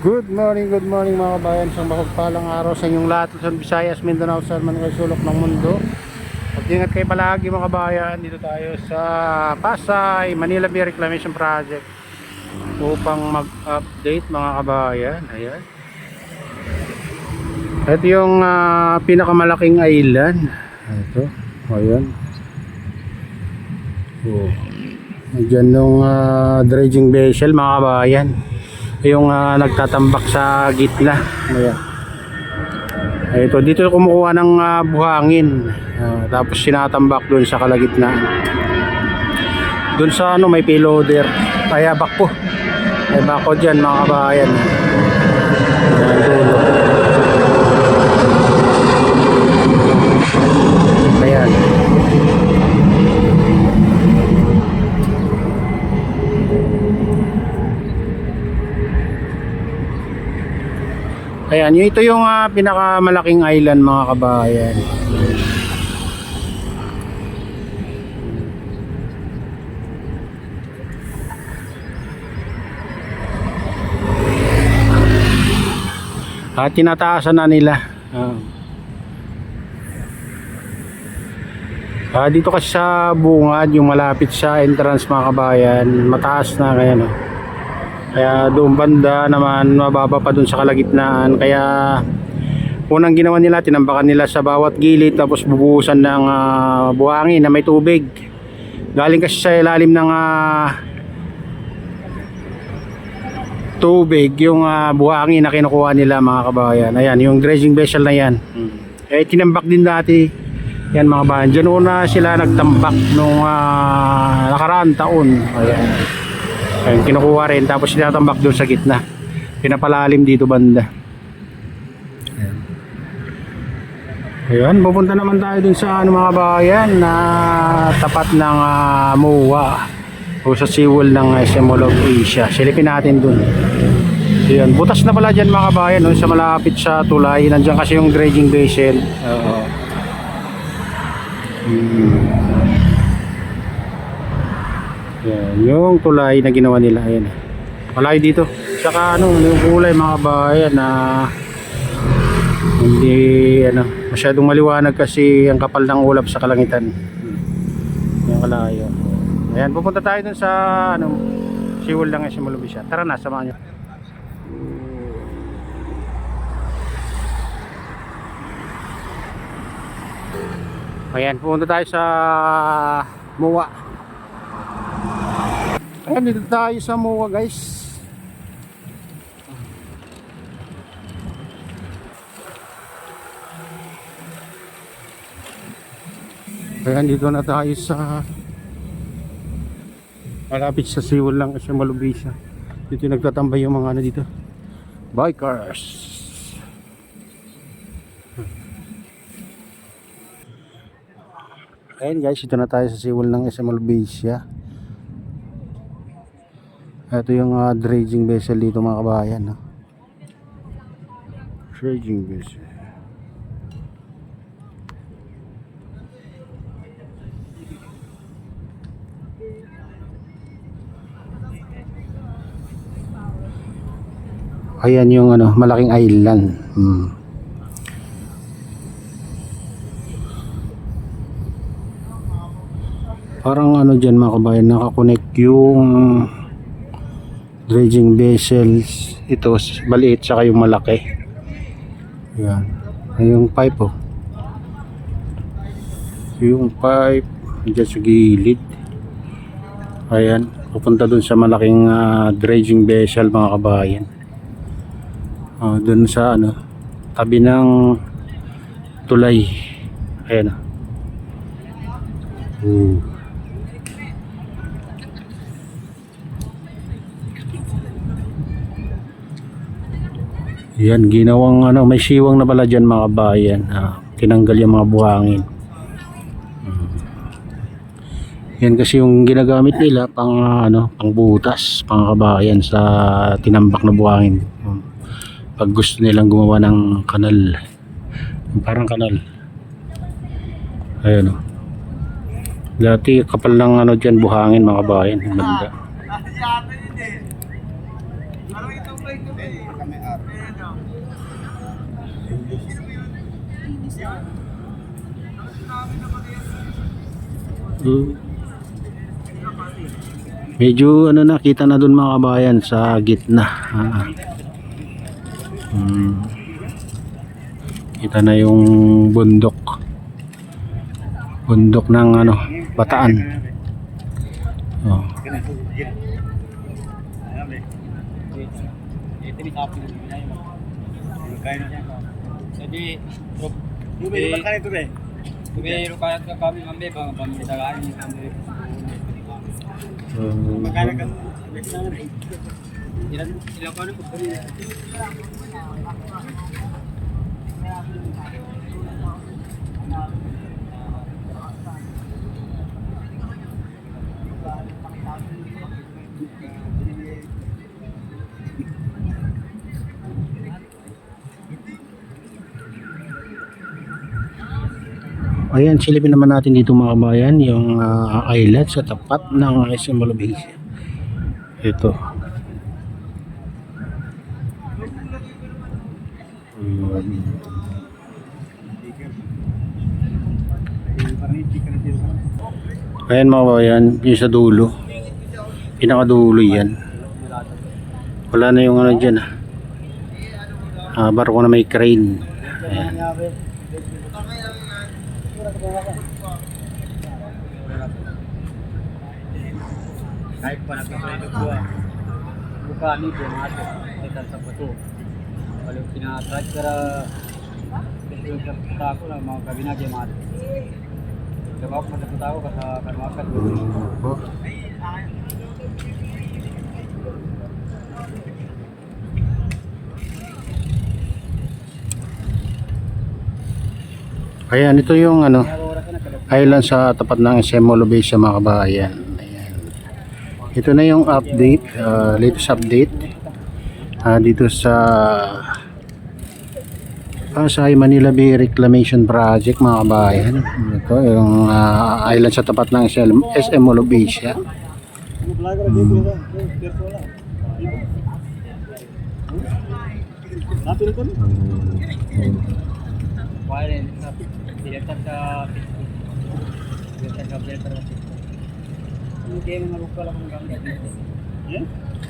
Good morning mga kabayan. Isang mapagpalang araw sa inyong lahat. Luzon, Visayas, Mindanao, saan man kayo sulok ng mundo. Mag-ingat kayo palagi mga kabayan. Dito tayo sa Pasay, Manila Bay Reclamation Project upang mag-update mga kabayan. Ayan. Ito yung pinakamalaking island. Ito. Ayan. Oh. Diyan yung dredging vessel mga kabayan, yung nagtatambak sa gitna. Ayan. Ito, dito kumukuha ng buhangin, tapos sinatambak doon sa kalagitnaan. Doon sa may payloader, kaya bakpo. Ay bako dyan mga kabayan. Dulo. Ayan. Ayan, ito yung pinakamalaking island mga kabayan. At tinataasan na nila. Dito kasi sa bungad, yung malapit sa entrance mga kabayan, mataas na kaya no. Kaya doon banda naman mababa pa doon sa kalagitnaan. Kaya unang ginawa nila, tinambakan nila sa bawat gilid, tapos bubuhusan ng buhangin na may tubig. Galing kasi sa ilalim ng tubig yung buhangin na kinukuha nila mga kabayan. Ayan, yung dredging vessel na yan. Tinambak din dati yan mga kabayan. Diyan una sila nagtambak nung nakaraang taon. Ayan. Ayun, kinukuha rin, tapos sinatambak doon sa gitna, pinapalalim dito banda. Ayun, pupunta naman tayo dun sa mga bayan na tapat ng MOA o sa seawall ng SM Mall of Asia. Silipin natin dun. Ayun, butas na pala dyan mga kabayan, no? Sa malapit sa tulay, nandiyan kasi yung dredging vessel. Yan, yung tulay na ginawa nila. Ayan, malay dito. Saka yung kulay mga bayan na hindi masyadong maliwanag kasi ang kapal ng ulap sa kalangitan. Yung kalayo. Ayan, pupunta tayo dun sa seawall lang sa Malubisya. Tara na, samahan nyo. Ayan, pupunta tayo sa MOA. Ayan, dito tayo sa MOA guys. Ayan, dito na tayo sa malapit sa seawall lang sa Malubisya. Dito nagtatambay yung mga dito, bikers. Ayan guys, dito na tayo sa seawall ng SM Malubisya. Ito yung dredging vessel dito mga kabayan, no? Dredging vessel. Ayan yung malaking island. Parang dyan mga kabayan, nakakonect yung dredging vessels, ito maliit saka yung malaki. Yan, yung pipe yung pipe dyan sa gilid. Ayan, pupunta dun sa malaking dredging vessel mga kabayan. Dun sa tabi ng tulay. Ayan. Yan, ginawang may siwang na pala dyan mga bayan. Tinanggal yung mga buhangin. Yan kasi yung ginagamit nila pang pang butas, pang kabayan sa tinambak na buhangin. Pag gusto nilang gumawa ng kanal, parang kanal. Ayan dati kapal ng dyan buhangin mga kabayan. Banda. Medyo ano na, kita na dun mga kabayan sa gitna. Kita na yung bundok. Bundok ng ano, Bataan. Oh. Ayan, silipin naman natin dito mga kabayan yung island sa tapat ng SM Malabisia. Ito. Ayan mga kabayan, yung sa dulo. Pinakadulo yan. Wala na yung ano dyan. Barko na may crane. Ayan. Kahit pa nagkakalito ko buka ni dia mati kita sa bato kalau pinatrat kara kasi kita ko lang mga kabina dia mati jawab mata tahu kata karmakan Ayan, ito yung ano island sa tapat ng SM Malabisia mga kabayan. Ito na yung update, latest update dito sa Pasay Manila Bay Reclamation Project mga kabayan. Ito yung island sa tapat ng SM Malabisia.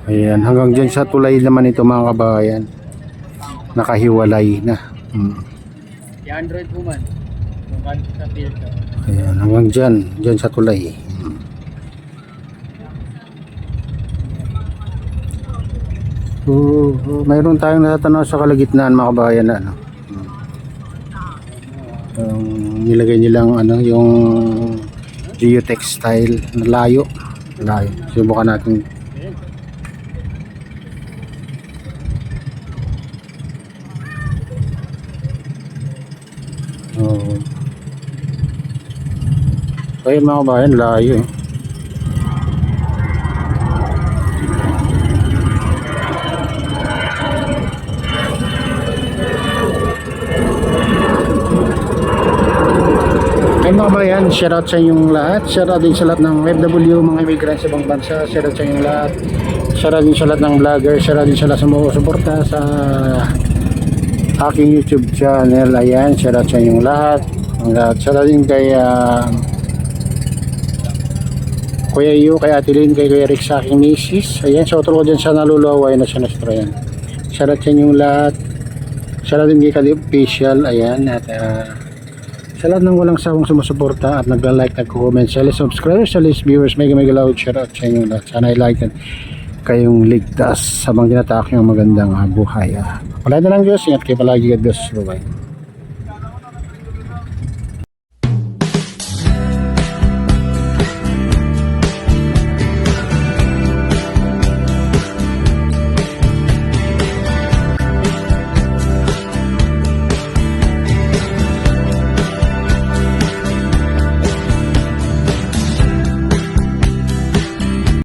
Ayan, hanggang dyan sa tulay naman ito mga kabayan. Nakahiwalay na. Android woman. Ayan, hanggang dyan sa tulay. So, mayroon tayong natatanaw sa kalagitnaan mga kabayan na ano. Nilagay nilang ano yung geotextile na layo. Subukan natin. Okay mga kabayan, layo. Mga kabayan, shoutout sa inyong lahat. Shoutout din sa lahat ng FW, mga immigrants sa ibang bansa. Shoutout sa inyong lahat. Shoutout din sa lahat ng vlogger. Shoutout din sa lahat sa mga suporta sa aking YouTube channel. Ayan, shoutout sa inyong lahat. Shoutout din kay Kuya Yu, kay Ate Lynn, kay Kuya Rick sa aking misis. Ayan, shoutout ko dyan sa nalulaway na siya na yan. Shoutout sa inyong lahat. Shoutout din kay Kali Official. Ayan, at sa lahat ng walang sawang sumusuporta at nagla-like, nagko-comment, sa list subscribers, sa list viewers, mega loud shoutout sa inyo lahat. Sana i-like at kayong ligtas habang tinatak yung magandang buhay. Wala na lang Diyos, ingat kayo palagi. God bless. Bye-bye.